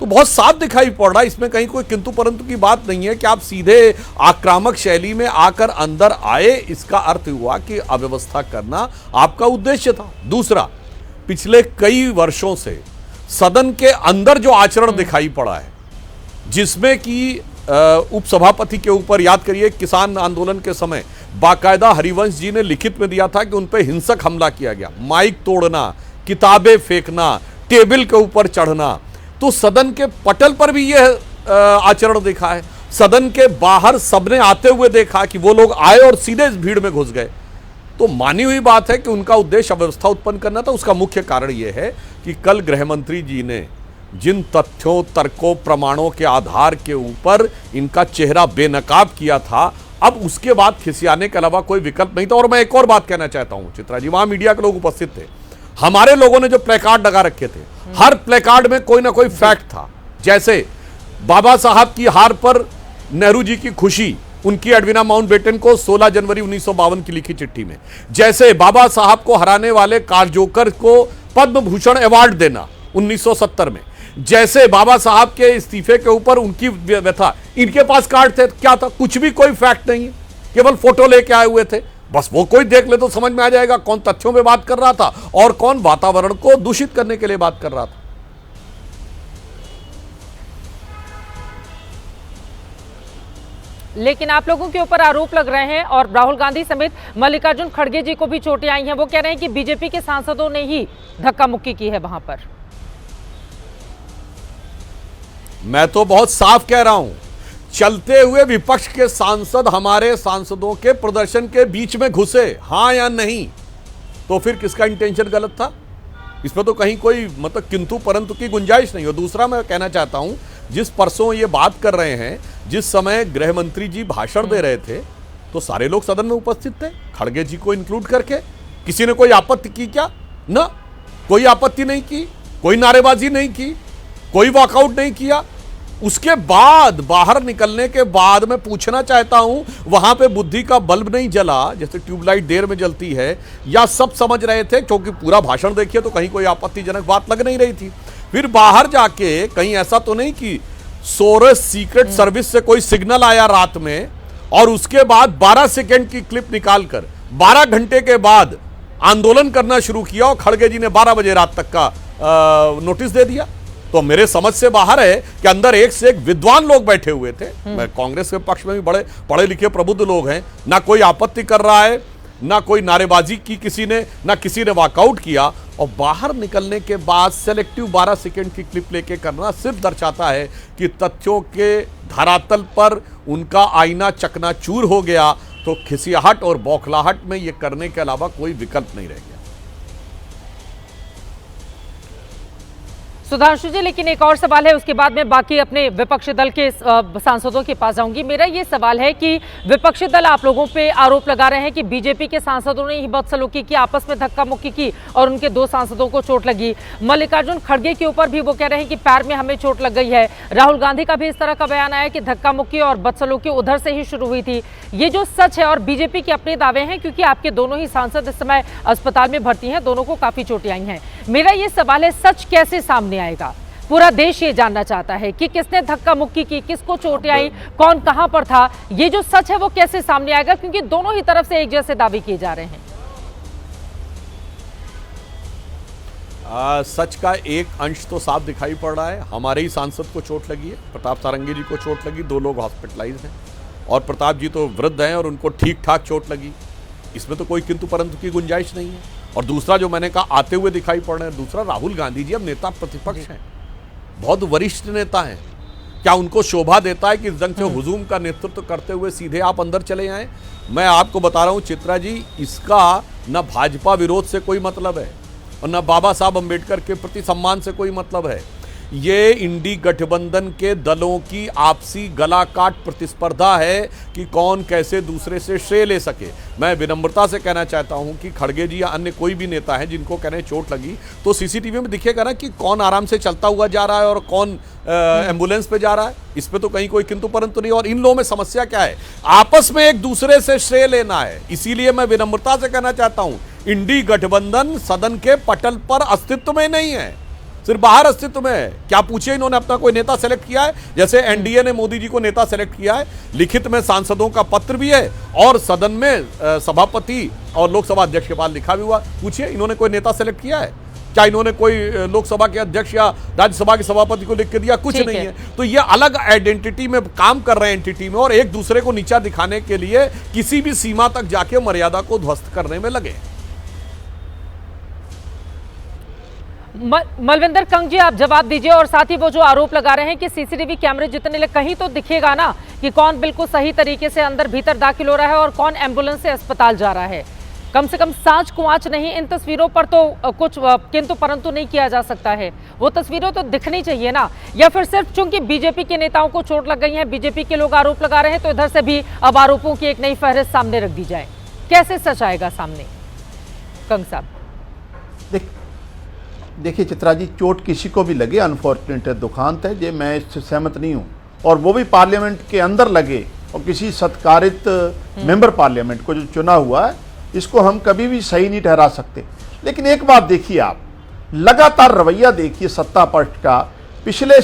तो बहुत साफ दिखाई पड़ रहा है, इसमें कहीं कोई किंतु परंतु की बात नहीं है कि आप सीधे आक्रामक शैली में आकर अंदर आए। इसका अर्थ हुआ कि अव्यवस्था करना आपका उद्देश्य था। दूसरा, पिछले कई वर्षों से सदन के अंदर जो आचरण दिखाई पड़ा है, जिसमें कि उपसभापति के ऊपर, याद करिए किसान आंदोलन के समय बाकायदा हरिवंश जी ने लिखित में दिया था कि उन पर हिंसक हमला किया गया, माइक तोड़ना, किताबें फेंकना, टेबल के ऊपर चढ़ना। तो सदन के पटल पर भी यह आचरण दिखा है। सदन के बाहर सबने आते हुए देखा कि वो लोग आए और सीधे इस भीड़ में घुस गए। तो मानी हुई बात है कि उनका उद्देश्य अव्यवस्था उत्पन्न करना था। उसका मुख्य कारण यह है कि कल गृह मंत्री जी ने जिन तथ्यों, तर्कों, प्रमाणों के आधार के ऊपर इनका चेहरा बेनकाब किया था, अब उसके बाद खिसियाने के अलावा कोई विकल्प नहीं था। और मैं एक और बात कहना चाहता हूं चित्रा जी, वहां मीडिया के लोग उपस्थित थे, हमारे लोगों ने जो प्लेकार्ड लगा रखे थे, हर प्लेकार्ड में कोई ना कोई फैक्ट था। जैसे बाबा साहब की हार पर नेहरू जी की खुशी, उनकी एडविना माउंटबेटन को 16 जनवरी 1952 की लिखी चिट्ठी में, जैसे बाबा साहब को हराने वाले कारजोकर को पद्म भूषण अवार्ड देना 1970 में, जैसे बाबा साहब के इस्तीफे के ऊपर उनकी व्यथा, इनके पास कार्ड थे। क्या था? कुछ भी, कोई फैक्ट नहीं है, केवल फोटो लेके आए हुए थे। बस वो कोई देख ले तो समझ में आ जाएगा कौन तथ्यों में बात कर रहा था और कौन वातावरण को दूषित करने के लिए बात कर रहा था। लेकिन आप लोगों के ऊपर आरोप लग रहे हैं और राहुल गांधी समेत मल्लिकार्जुन खड़गे जी को भी चोटें आई हैं। वो कह रहे हैं कि बीजेपी के सांसदों ने ही धक्का मुक्की की है वहां पर। मैं तो बहुत साफ कह रहा हूं, चलते हुए विपक्ष के सांसद हमारे सांसदों के प्रदर्शन के बीच में घुसे, हां या नहीं, तो फिर किसका इंटेंशन गलत था? इसमें तो कहीं कोई मतलब किंतु परंतु की गुंजाइश नहीं हो। दूसरा मैं कहना चाहता हूं, जिस परसों ये बात कर रहे हैं, जिस समय गृह मंत्री जी भाषण दे रहे थे तो सारे लोग सदन में उपस्थित थे, खड़गे जी को इंक्लूड करके। किसी ने कोई आपत्ति की क्या? ना, कोई आपत्ति नहीं की, कोई नारेबाजी नहीं की, कोई वॉकआउट नहीं किया। उसके बाद बाहर निकलने के बाद मैं पूछना चाहता हूं, वहां पे बुद्धि का बल्ब नहीं जला जैसे ट्यूबलाइट देर में जलती है, या सब समझ रहे थे? क्योंकि पूरा भाषण देखिए तो कहीं कोई आपत्तिजनक बात लग नहीं रही थी। फिर बाहर जाके कहीं ऐसा तो नहीं कि सोरस सीक्रेट सर्विस से कोई सिग्नल आया रात में और उसके बाद 12 सेकेंड की क्लिप निकालकर 12 घंटे के बाद आंदोलन करना शुरू किया और खड़गे जी ने 12 बजे रात तक का नोटिस दे दिया। तो मेरे समझ से बाहर है कि अंदर एक से एक विद्वान लोग बैठे हुए थे। मैं कांग्रेस के पक्ष में भी बड़े पढ़े लिखे प्रबुद्ध लोग हैं, ना कोई आपत्ति कर रहा है, ना कोई नारेबाजी की किसी ने, ना किसी ने वॉकआउट किया। और बाहर निकलने के बाद सेलेक्टिव 12 सेकेंड की क्लिप लेके करना सिर्फ दर्शाता है कि तथ्यों के धरातल पर उनका आईना चकनाचूर हो गया। तो खिसियाहट और बौखलाहट में ये करने के अलावा कोई विकल्प नहीं रह गया। सुधांशु जी, लेकिन एक और सवाल है, उसके बाद मैं बाकी अपने विपक्षी दल के सांसदों के पास जाऊंगी। मेरा ये सवाल है कि विपक्षी दल आप लोगों पे आरोप लगा रहे हैं कि बीजेपी के सांसदों ने ही बदसलूकी की, आपस में धक्का मुक्की की और उनके 2 सांसदों को चोट लगी। मल्लिकार्जुन खड़गे के ऊपर भी वो कह रहे हैं कि पैर में हमें चोट लग गई है। राहुल गांधी का भी इस तरह का बयान आया कि धक्का मुक्की और बदसलूकी उधर से ही शुरू हुई थी। ये जो सच है, और बीजेपी के अपने दावे हैं, क्योंकि आपके दोनों ही सांसद इस समय अस्पताल में भर्ती हैं, दोनों को काफी चोटें आई हैं। मेरा ये सवाल है, सच कैसे सामने आएगा? पूरा देश ये जानना चाहता है कि किसने धक्का मुक्की की, किसको चोटें आई, कौन कहां पर था। ये जो सच है वो कैसे सामने आएगा, क्योंकि दोनों ही तरफ से एक जैसे दावे किए जा रहे हैं। सच का एक अंश तो साफ दिखाई पड़ रहा है। हमारे ही सांसद को चोट लगी है, प्रताप सारंगी जी को चोट लगी, 2 लोग हॉस्पिटलाइज हैं और प्रताप जी तो वृद्ध हैं और उनको ठीक ठाक चोट लगी। इसमें तो कोई किंतु परंतु की गुंजाइश नहीं है। और दूसरा जो मैंने कहा आते हुए दिखाई पड़ रहे हैं, दूसरा राहुल गांधी जी अब नेता प्रतिपक्ष हैं, बहुत वरिष्ठ नेता हैं। क्या उनको शोभा देता है कि इस जंग से हुजूम का नेतृत्व करते हुए सीधे आप अंदर चले आए? मैं आपको बता रहा हूं चित्रा जी, इसका न भाजपा विरोध से कोई मतलब है और न बाबा साहब अंबेडकर के प्रति सम्मान से कोई मतलब है। ये इंडी गठबंधन के दलों की आपसी गला काट प्रतिस्पर्धा है कि कौन कैसे दूसरे से श्रेय ले सके। मैं विनम्रता से कहना चाहता हूं कि खड़गे जी या अन्य कोई भी नेता है जिनको कहने चोट लगी, तो सीसीटीवी में दिखेगा ना कि कौन आराम से चलता हुआ जा रहा है और कौन एम्बुलेंस पे जा रहा है। इस पे तो कहीं कोई किंतु परंतु नहीं। और इन लोगों में समस्या क्या है? आपस में एक दूसरे से श्रेय लेना है। इसीलिए मैं विनम्रता से कहना चाहता हूं, इंडी गठबंधन सदन के पटल पर अस्तित्व में नहीं है, सिर्फ बाहर अस्तित्व में है। क्या पूछिए इन्होंने अपना कोई नेता सेलेक्ट किया है? जैसे एनडीए ने मोदी जी को नेता सेलेक्ट किया है, लिखित में सांसदों का पत्र भी है और सदन में सभापति और लोकसभा अध्यक्ष के पास लिखा भी हुआ। पूछिए इन्होंने कोई नेता सेलेक्ट किया है? क्या इन्होंने कोई लोकसभा के अध्यक्ष या राज्यसभा के सभापति को लिख के दिया? कुछ नहीं है। तो ये अलग आइडेंटिटी में काम कर रहे हैं एंटिटी में, और एक दूसरे को नीचा दिखाने के लिए किसी भी सीमा तक जाके मर्यादा को ध्वस्त करने में लगे। मलविंदर कंग जी, आप जवाब दीजिए। और साथ ही वो जो आरोप लगा रहे हैं कि सीसीटीवी कैमरे जितने कहीं तो दिखेगा ना कि कौन बिल्कुल सही तरीके से अंदर भीतर दाखिल हो रहा है और कौन एम्बुलेंस से अस्पताल जा रहा है। कम से कम साँच कुआच नहीं, इन तस्वीरों पर तो कुछ किंतु परंतु नहीं किया जा सकता है। वो तस्वीरें तो दिखनी चाहिए ना, या फिर सिर्फ चूंकि बीजेपी के नेताओं को चोट लग गई है, बीजेपी के लोग आरोप लगा रहे हैं, तो इधर से भी अब आरोपों की एक नई फहरिस्त सामने रख दी जाए। कैसे सच आएगा सामने? कंग साहब देखिए चित्रा जी, चोट किसी को भी लगे अनफॉर्चुनेट है, दुखांत है, ये मैं इससे सहमत नहीं हूँ, और वो भी पार्लियामेंट के अंदर लगे और किसी सत्कारित मेंबर पार्लियामेंट को जो चुना हुआ है, इसको हम कभी भी सही नहीं ठहरा सकते। लेकिन एक बात देखिए, आप लगातार रवैया देखिए सत्ता पक्ष का। पिछले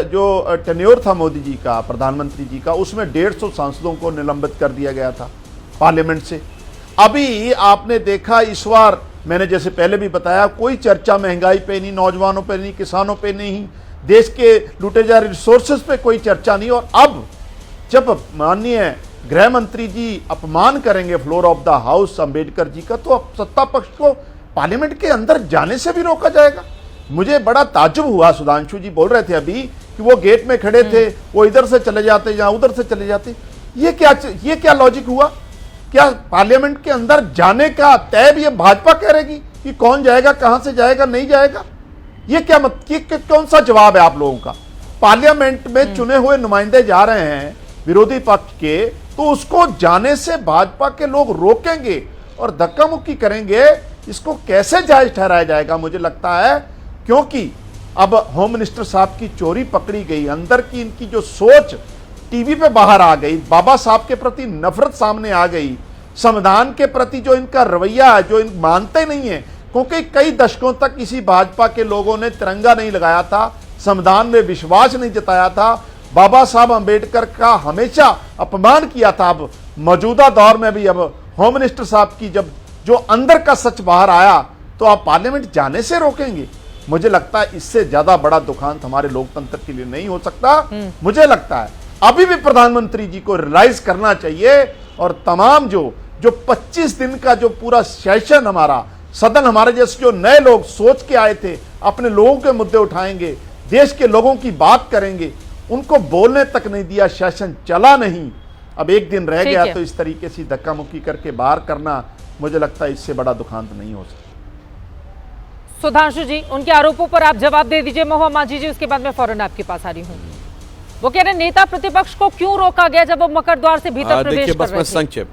जो टेन्योर था मोदी जी का, प्रधानमंत्री जी का, उसमें 150 सांसदों को निलंबित कर दिया गया था पार्लियामेंट से। अभी आपने देखा इस बार, मैंने जैसे पहले भी बताया, कोई चर्चा महंगाई पे नहीं, नौजवानों पे नहीं, किसानों पे नहीं, देश के लूटे जा रहे रिसोर्सेज पे कोई चर्चा नहीं। और अब जब माननीय गृह मंत्री जी अपमान करेंगे floor of the house Ambedkar ji का, तो अब सत्ता पक्ष को पार्लियामेंट के अंदर जाने से भी रोका जाएगा। मुझे बड़ा ताज्जुब हुआ, सुधांशु जी बोल रहे थे अभी कि वो गेट में खड़े थे, वो इधर से चले जाते या उधर से चले जाते। ये क्या लॉजिक हुआ? क्या पार्लियामेंट के अंदर जाने का तय भी ये भाजपा कह रहेगी कि कौन जाएगा, कहां से जाएगा, नहीं जाएगा? ये कौन सा जवाब है आप लोगों का? पार्लियामेंट में चुने हुए नुमाइंदे जा रहे हैं विरोधी पक्ष के, तो उसको जाने से भाजपा के लोग रोकेंगे और धक्का मुक्की करेंगे। इसको कैसे जायज ठहराया जाएगा? मुझे लगता है क्योंकि अब होम मिनिस्टर साहब की चोरी पकड़ी गई, अंदर की इनकी जो सोच टीवी पे बाहर आ गई, बाबा साहब के प्रति नफरत सामने आ गई, संविधान के प्रति जो इनका रवैया है, जो इन मानते नहीं है, क्योंकि कई दशकों तक किसी भाजपा के लोगों ने तिरंगा नहीं लगाया था, संविधान में विश्वास नहीं जताया था, बाबा साहब अंबेडकर का हमेशा अपमान किया था। अब मौजूदा दौर में भी अब होम मिनिस्टर साहब की जब जो अंदर का सच बाहर आया, तो आप पार्लियामेंट जाने से रोकेंगे? मुझे लगता है इससे ज्यादा बड़ा दुखांत हमारे लोकतंत्र के लिए नहीं हो सकता। मुझे लगता है अभी भी प्रधानमंत्री जी को रियलाइज करना चाहिए, और तमाम जो 25 दिन का जो पूरा सेशन हमारा सदन, हमारे जैसे जो नए लोग सोच के आए थे, अपने लोगों के मुद्दे उठाएंगे, देश के लोगों की बात करेंगे, उनको बोलने तक नहीं दिया, सेशन चला नहीं। अब एक दिन रह गया, तो इस तरीके से धक्का मुक्की करके बाहर करना, मुझे लगता है इससे बड़ा दुखांत नहीं हो सकता। सुधांशु जी, उनके आरोपों पर आप जवाब दे दीजिए। महुआ माझी जी, उसके बाद मैं फौरन आपके पास आ रही हूँ। वो कह रहे नेता प्रतिपक्ष को क्यों रोका गया जब वो मकर द्वार से भीतर प्रवेश कर रहे थे? संक्षेप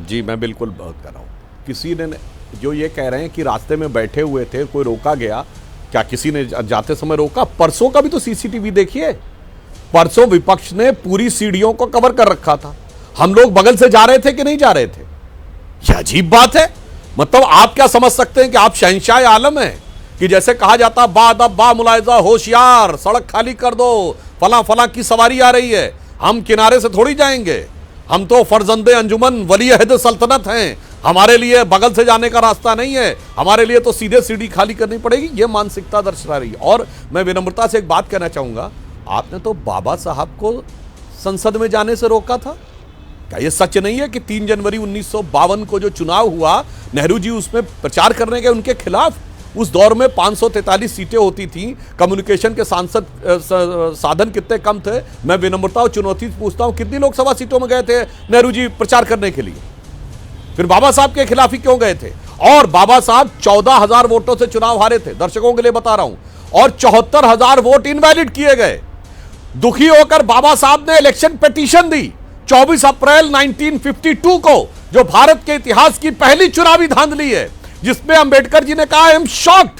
जी, मैं बिल्कुल बात कर रहा हूँ। किसी ने जो ये कह रहे हैं कि रास्ते में बैठे हुए थे, कोई रोका गया, क्या किसी ने जाते समय रोका? परसों का भी तो सीसीटीवी देखिए, परसों विपक्ष ने पूरी सीढ़ियों को कवर कर रखा था। हम लोग बगल से जा रहे थे कि नहीं जा रहे थे? यह अजीब बात है। मतलब आप क्या समझ सकते हैं कि आप शहंशाह आलम हैं, कि जैसे कहा जाता बादब बा मुलायजा होशियार, सड़क खाली कर दो, फला फला की सवारी आ रही है, हम किनारे से थोड़ी जाएंगे, हम तो फर्जंदे अंजुमन वली अहद सल्तनत हैं, हमारे लिए बगल से जाने का रास्ता नहीं है, हमारे लिए तो सीधे सीढ़ी खाली करनी पड़ेगी। यह मानसिकता दर्शा रही है। और मैं विनम्रता से एक बात कहना चाहूंगा, आपने तो बाबा साहब को संसद में जाने से रोका था। क्या यह सच नहीं है कि 3 जनवरी 1952 को जो चुनाव हुआ, नेहरू जी उसमें प्रचार करने गए उनके खिलाफ? उस दौर में 543 सीटें होती थीं, कम्युनिकेशन के साधन कितने कम थे। मैं विनम्रता और चुनौती पूछता हूं, कितनी लोकसभा सीटों में गए थे नेहरू जी प्रचार करने के लिए? फिर बाबा साहब के खिलाफ ही क्यों गए थे? और बाबा साहब 14,000 वोटों से चुनाव हारे थे, दर्शकों के लिए बता रहा हूं, और 74,000 वोट इनवैलिड किए गए। दुखी होकर बाबा साहब ने इलेक्शन पिटीशन दी 24 अप्रैल 1952 को, जो भारत के इतिहास की पहली चुनावी धांधली है, जिसमें अंबेडकर जी ने कहा, आई एम शॉक्ड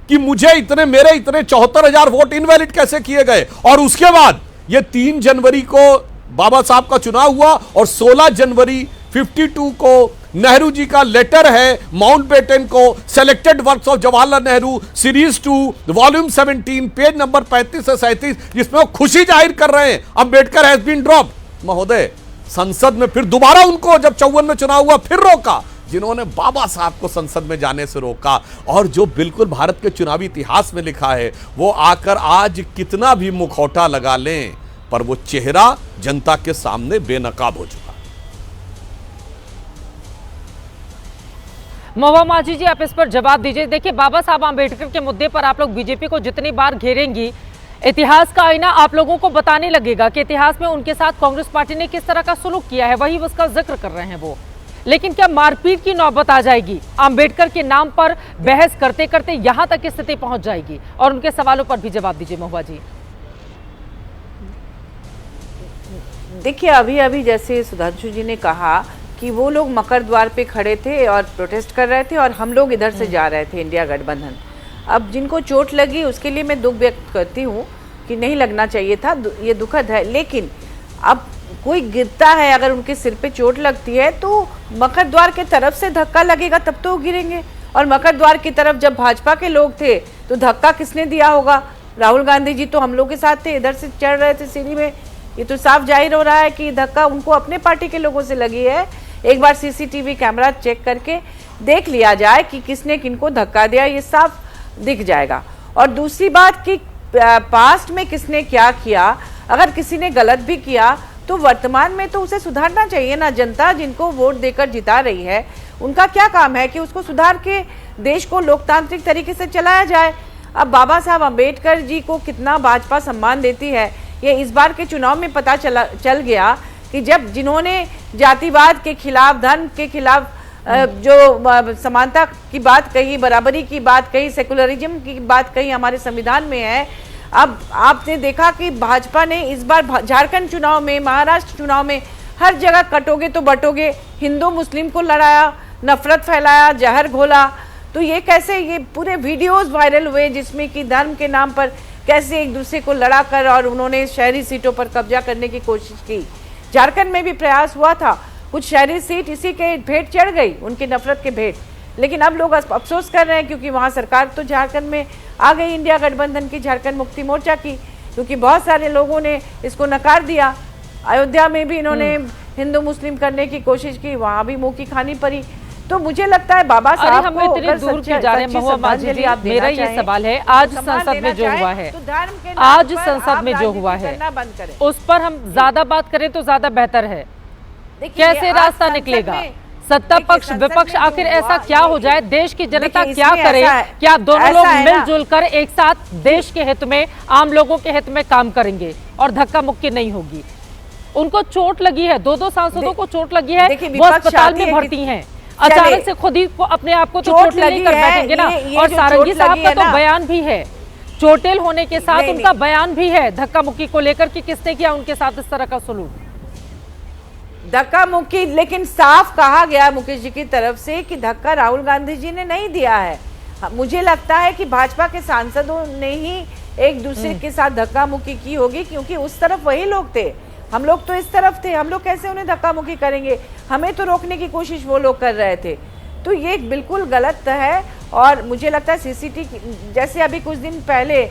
कि मेरे इतने 74,000 वोट इनवैलिड कैसे किए गए। और उसके बाद ये 3 जनवरी को बाबा साहब का चुनाव हुआ, और 16 जनवरी 52 को नेहरू जी का लेटर है माउंटबेटन को, selected works of Jawaharlal Nehru series 2 volume 17 page number 35 से 37, जिसमें वो खुशी जाहिर कर रहे हैं अंबेडकर हैज बीन ड्रॉप्ड। महोदय, संसद में फिर दोबारा उनको जब 54 में चुनाव हुआ फिर रोका, जिन्होंने बाबा साहब को संसद में जाने से रोका। और जो बिल्कुल भारत के चुनावी इतिहास में लिखा है, वो आकर आज कितना भी मुखौटा लगा लें, पर वो चेहरा जनता के सामने बेनकाब हो चुका। महुआ माझी जी, आप इस पर जवाब दीजिए। देखिए, बाबा साहब आंबेडकर के मुद्दे पर आप लोग बीजेपी को जितनी बार घेरेंगी, इतिहास का आईना आप लोगों को बताने लगेगा कि इतिहास में उनके साथ कांग्रेस पार्टी ने किस तरह का सुलूक किया है, वही उसका जिक्र कर रहे हैं वो। लेकिन क्या मारपीट की नौबत आ जाएगी? अंबेडकर के नाम पर बहस करते करते यहां तक की स्थिति पहुंच जाएगी? और उनके सवालों पर भी जवाब दीजिए महुआ जी। देखिए, अभी अभी जैसे सुधांशु जी ने कहा कि वो लोग मकर द्वार पे खड़े थे और प्रोटेस्ट कर रहे थे और हम लोग इधर से जा रहे थे, इंडिया गठबंधन। अब जिनको चोट लगी उसके लिए मैं दुख व्यक्त करती हूँ कि नहीं लगना चाहिए था, ये दुखद है। लेकिन अब कोई गिरता है, अगर उनके सिर पे चोट लगती है तो मकर द्वार के तरफ से धक्का लगेगा तब तो वो गिरेंगे। और मकर द्वार की तरफ जब भाजपा के लोग थे तो धक्का किसने दिया होगा? राहुल गांधी जी तो हम लोग के साथ थे, इधर से चढ़ रहे थे सीढ़ी में। ये तो साफ जाहिर हो रहा है कि धक्का उनको अपने पार्टी के लोगों से लगी है। एक बार सीसीटीवी कैमरा चेक करके देख लिया जाए कि किसने किनको धक्का दिया, ये साफ दिख जाएगा। और दूसरी बात कि पास्ट में किसने क्या किया, अगर किसी ने गलत भी किया तो वर्तमान में तो उसे सुधारना चाहिए ना। जनता जिनको वोट देकर जिता रही है उनका क्या काम है कि उसको सुधार के देश को लोकतांत्रिक तरीके से चलाया जाए। अब बाबा साहब अम्बेडकर जी को कितना भाजपा सम्मान देती है, ये इस बार के चुनाव में पता चल गया कि जब जिन्होंने जातिवाद के खिलाफ, धर्म के खिलाफ जो समानता की बात कही, बराबरी की बात कही, सेकुलरिज्म की बात कही हमारे संविधान में है। अब आपने देखा कि भाजपा ने इस बार झारखंड चुनाव में, महाराष्ट्र चुनाव में हर जगह कटोगे तो बटोगे, हिंदू मुस्लिम को लड़ाया, नफरत फैलाया, जहर घोला। तो ये कैसे, ये पूरे वीडियोस वायरल हुए जिसमें कि धर्म के नाम पर कैसे एक दूसरे को लड़ा कर और उन्होंने शहरी सीटों पर कब्जा करने की कोशिश की। झारखंड में भी प्रयास हुआ था, कुछ शहरी सीट इसी के भेंट चढ़ गई, उनकी नफरत के भेंट। लेकिन अब लोग अफसोस कर रहे हैं क्योंकि वहाँ सरकार तो झारखंड में आ गई इंडिया गठबंधन की, झारखंड मुक्ति मोर्चा की, क्योंकि बहुत सारे लोगों ने इसको नकार दिया। अयोध्या में भी इन्होंने हिंदू मुस्लिम करने की कोशिश की, वहाँ भी मुंह की खानी पड़ी। तो मुझे लगता है बाबा साहब हम इतनी दूर क्यों जा रहे हैं महुआ मांझी जी? मेरा ये सवाल है, आज संसद में जो हुआ है, आज संसद में जो हुआ है उस पर हम ज्यादा बात करें तो ज्यादा बेहतर है। कैसे रास्ता निकलेगा? सत्ता पक्ष विपक्ष आखिर ऐसा क्या हो जाए, देश की जनता क्या करे? क्या दोनों लोग मिलजुल कर एक साथ देश के हित में, आम लोगों के हित में काम करेंगे और धक्का मुक्की नहीं होगी? उनको चोट लगी है, दो सांसदों को चोट लगी है, वो अस्पताल में भर्ती हैं। अचानक से खुद ही को अपने आप को तो चोट नहीं कर बैठेंगे ना। और सारंगी साहब का तो बयान भी है, चोटिल होने के साथ उनका बयान भी है धक्का मुक्की को लेकर कि किसने किया उनके साथ इस तरह का सलूक। धक्का मुक्की, लेकिन साफ कहा गया मुकेश जी की तरफ से कि धक्का राहुल गांधी जी ने नहीं दिया है। मुझे लगता है कि भाजपा के सांसदों ने ही एक दूसरे के साथ धक्का मुक्की की होगी, क्योंकि उस तरफ वही लोग थे, हम लोग तो इस तरफ थे। हम लोग कैसे उन्हें धक्का मुक्की करेंगे? हमें तो रोकने की कोशिश वो लोग कर रहे थे। तो ये बिल्कुल गलत है। और मुझे लगता है सीसीटीवी, जैसे अभी कुछ दिन पहले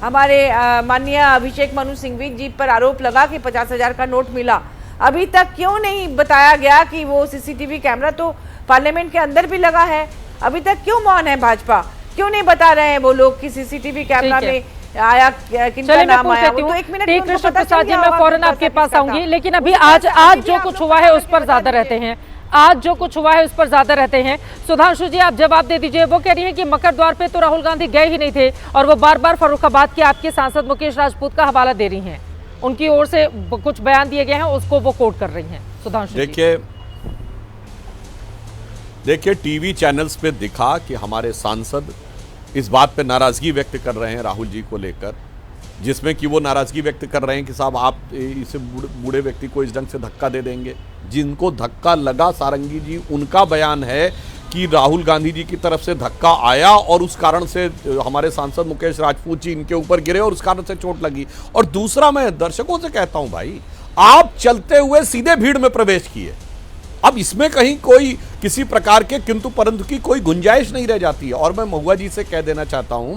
हमारे माननीय अभिषेक मनु सिंघवी जी पर आरोप लगा कि 50,000 का नोट मिला, अभी तक क्यों नहीं बताया गया कि वो सीसीटीवी कैमरा तो पार्लियामेंट के अंदर भी लगा है? अभी तक क्यों मौन है भाजपा? क्यों नहीं बता रहे हैं वो लोग कि सीसीटीवी कैमरा में आया किनका नाम आया? वो तो एक मिनट में कृष्ण प्रसाद जी, मैं फौरन आपके पास आऊंगी, लेकिन अभी आज जो कुछ हुआ है उस पर ज्यादा रहते हैं। आज जो कुछ हुआ है उस पर ज्यादा रहते हैं। सुधांशु जी, आप जवाब दे दीजिए। वो कह रही है कि मकर द्वार पे तो राहुल गांधी गए ही नहीं थे और वो बार बार फर्रुखाबाद के आपके सांसद मुकेश राजपूत का हवाला दे रही हैं, उनकी ओर से कुछ बयान दिए गए हैं, उसको वो कोट कर रही हैं। सुधांशु देखिए टीवी चैनल्स पे दिखा कि हमारे सांसद इस बात पे नाराजगी व्यक्त कर रहे हैं राहुल जी को लेकर, जिसमें कि वो नाराजगी व्यक्त कर रहे हैं कि साहब आप इसे बूढ़े व्यक्ति को इस ढंग से धक्का दे देंगे। जिनको धक्का लगा सारंगी जी, उनका बयान है कि राहुल गांधी जी की तरफ से धक्का आया और उस कारण से हमारे सांसद मुकेश राजपूत जी इनके ऊपर गिरे और उस कारण से चोट लगी। और दूसरा, मैं दर्शकों से कहता हूं भाई, आप चलते हुए सीधे भीड़ में प्रवेश किए। अब इसमें कहीं कोई किसी प्रकार के किंतु परंतु की कोई गुंजाइश नहीं रह जाती है। और मैं महुआ जी से कह देना चाहता हूं,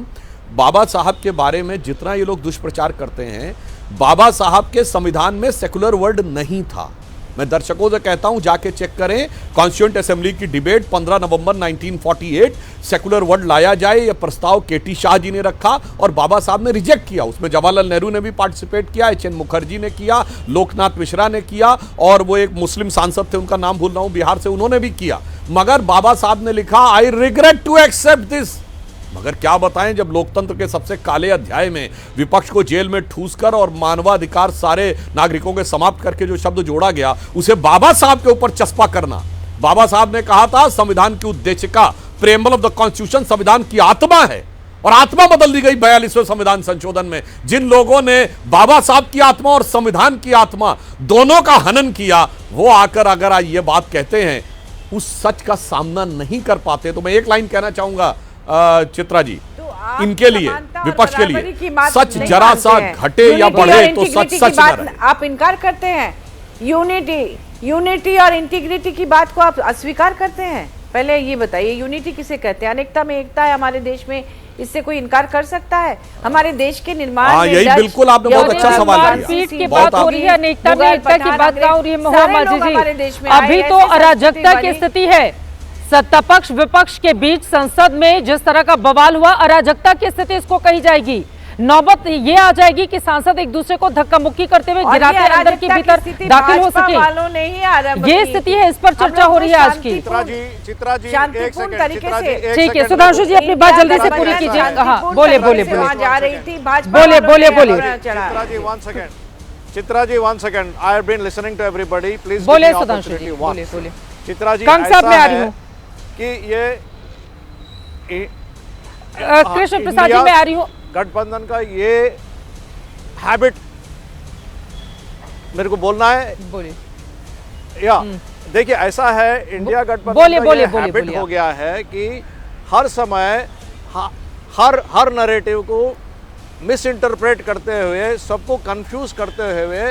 बाबा साहब के बारे में जितना ये लोग दुष्प्रचार करते हैं, बाबा साहब के संविधान में सेकुलर वर्ड नहीं था। मैं दर्शकों से कहता हूं जाके चेक करें, कॉन्स्टिट्यूएंट असेंबली की डिबेट 15 नवंबर 1948, सेकुलर वर्ड लाया जाए यह प्रस्ताव केटी शाह जी ने रखा और बाबा साहब ने रिजेक्ट किया। उसमें जवाहरलाल नेहरू ने भी पार्टिसिपेट किया, एच एन मुखर्जी ने किया, लोकनाथ मिश्रा ने किया और वो एक मुस्लिम सांसद थे, उनका नाम भूल रहा हूं, बिहार से, उन्होंने भी किया। मगर बाबा साहब ने लिखा, I regret to accept this, मगर क्या बताएं, जब लोकतंत्र के सबसे काले अध्याय में विपक्ष को जेल में ठूसकर और मानवाधिकार सारे नागरिकों के समाप्त करके जो शब्द जोड़ा गया, उसे बाबा साहब के ऊपर चस्पा करना। बाबा साहब ने कहा था संविधान की उद्देशिका, प्रेम्बल ऑफ द कॉन्स्टिट्यूशन संविधान की आत्मा है, और आत्मा बदल दी गई 42वें संविधान संशोधन में। जिन लोगों ने बाबा साहब की आत्मा और संविधान की आत्मा दोनों का हनन किया, वो आकर अगर आज ये बात कहते हैं, उस सच का सामना नहीं कर पाते। तो मैं एक लाइन कहना चाहूंगा चित्रा जी, इनके लिए, विपक्ष के लिए, सच जरा सा घटे या बढ़े तो सच सच न रहे। आप इनकार करते हैं यूनिटी और इंटीग्रिटी की बात को, आप अस्वीकार करते हैं। पहले ये बताइए, यूनिटी किसे कहते हैं? अनेकता में एकता है हमारे देश में, इससे कोई इनकार कर सकता है? हमारे देश के निर्माण में यही बिल्कुल आपने बहुत अच्छा सवाल किया। मारपीट की बात हो रही है, अनेकता में एकता की बात क्या हो रही है मोहम्मद जी? अभी तो अराजकता की स्थिति है। सत्ता पक्ष विपक्ष के बीच संसद में जिस तरह का बवाल हुआ, अराजकता की स्थिति इसको कही जाएगी। नौबत ये आ जाएगी कि सांसद एक दूसरे को धक्का मुक्की करते हुए गिराते अंदर के भीतर दाखिल हो सके। ये स्थिति है, इस पर चर्चा हो रही है आज की। चित्रा जी शांतिपूर्ण तरीके से। ठीक है, सुधांशु जी अपनी बात जल्दी से पूरी कीजिए। हाँ, बोले जा रही थी बोले Chitra ji 1 second, I have been listening to everybody, please बोले सुधांशु जी, बोले। चित्रा जी, कंग साहब मैं आ रही हूँ कि ये कृष्ण प्रसाद जी मैं आ रही हूँ। गठबंधन का ये हैबिट, मेरे को बोलना है, बोलिए। या देखिए, ऐसा है, इंडिया गठबंधन का ये हैबिट हो गया है कि हर समय हर नैरेटिव को मिस इंटरप्रेट करते हुए, सबको कंफ्यूज करते हुए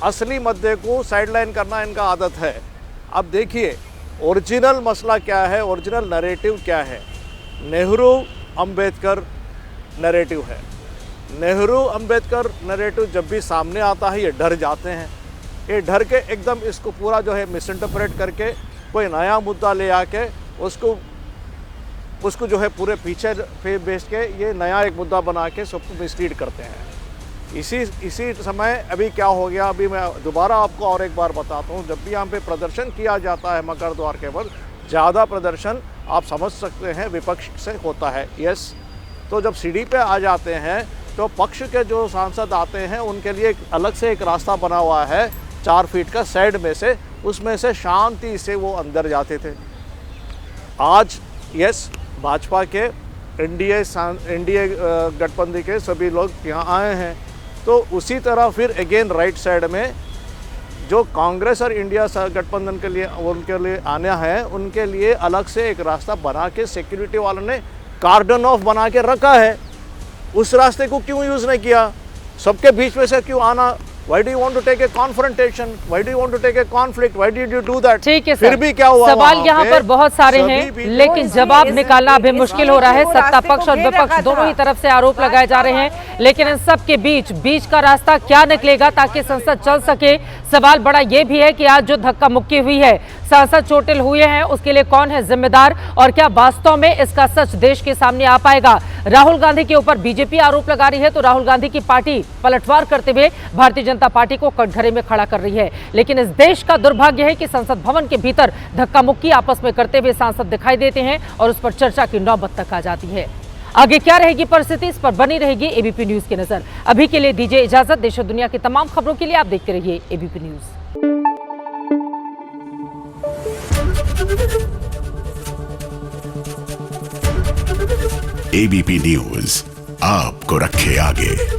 असली मुद्दे को साइडलाइन करना इनका आदत है। अब देखिए, ओरिजिनल मसला क्या है, ओरिजिनल नैरेटिव क्या है? नेहरू अंबेडकर नैरेटिव है। नेहरू अंबेडकर नैरेटिव जब भी सामने आता है, ये डर जाते हैं। ये डर के एकदम इसको पूरा जो है मिस इंटरप्रेट करके कोई नया मुद्दा ले आके उसको जो है पूरे पीछे बेच के ये नया एक मुद्दा बना के सबको मिसलीड करते हैं। इसी समय अभी क्या हो गया, अभी मैं दोबारा आपको और एक बार बताता हूँ। जब भी यहाँ पे प्रदर्शन किया जाता है मकर द्वार के बाद, ज़्यादा प्रदर्शन आप समझ सकते हैं विपक्ष से होता है। यस, तो जब सीढ़ी पे आ जाते हैं तो पक्ष के जो सांसद आते हैं उनके लिए अलग से एक रास्ता बना हुआ है 4 फीट का साइड में से, उसमें से शांति से वो अंदर जाते थे। आज यस, भाजपा के एनडीए गठबंधन के सभी लोग यहाँ आए हैं, तो उसी तरह फिर अगेन राइट साइड में जो कांग्रेस और इंडिया गठबंधन के लिए उनके लिए आना है, उनके लिए अलग से एक रास्ता बना के सिक्योरिटी वालों ने कार्डन ऑफ बना के रखा है। उस रास्ते को क्यों यूज नहीं किया? सबके बीच में से क्यों आना? Why do you want to take a confrontation? Why do you want to take a conflict? Why did you do that? ठीक है सर, फिर भी क्या हुआ? सवाल यहाँ पर बहुत सारे हैं, लेकिन जवाब निकालना अभी मुश्किल हो रहा है। सत्ता पक्ष और विपक्ष दोनों ही तरफ से आरोप लगाए जा रहे हैं, लेकिन इन सब के बीच का रास्ता क्या निकलेगा ताकि संसद चल सके? सवाल बड़ा ये भी है कि आज जो धक्का मुक्की हुई है, सांसद चोटिल हुए हैं, उसके लिए कौन है जिम्मेदार, और क्या वास्तव में इसका सच देश के सामने आ पाएगा? राहुल गांधी के ऊपर बीजेपी आरोप लगा रही है, तो राहुल गांधी की पार्टी पलटवार करते हुए भारतीय जनता पार्टी को कटघरे में खड़ा कर रही है। लेकिन इस देश का दुर्भाग्य है कि संसद भवन के भीतर धक्का मुक्की आपस में करते हुए सांसद दिखाई देते हैं और उस पर चर्चा की नौबत तक आ जाती है। आगे क्या रहेगी परिस्थिति, इस पर बनी रहेगी एबीपी न्यूज की नजर। अभी के लिए दीजिए इजाजत। देश और दुनिया की तमाम खबरों के लिए आप देखते रहिए एबीपी न्यूज। एबीपी न्यूज आपको रखे आगे।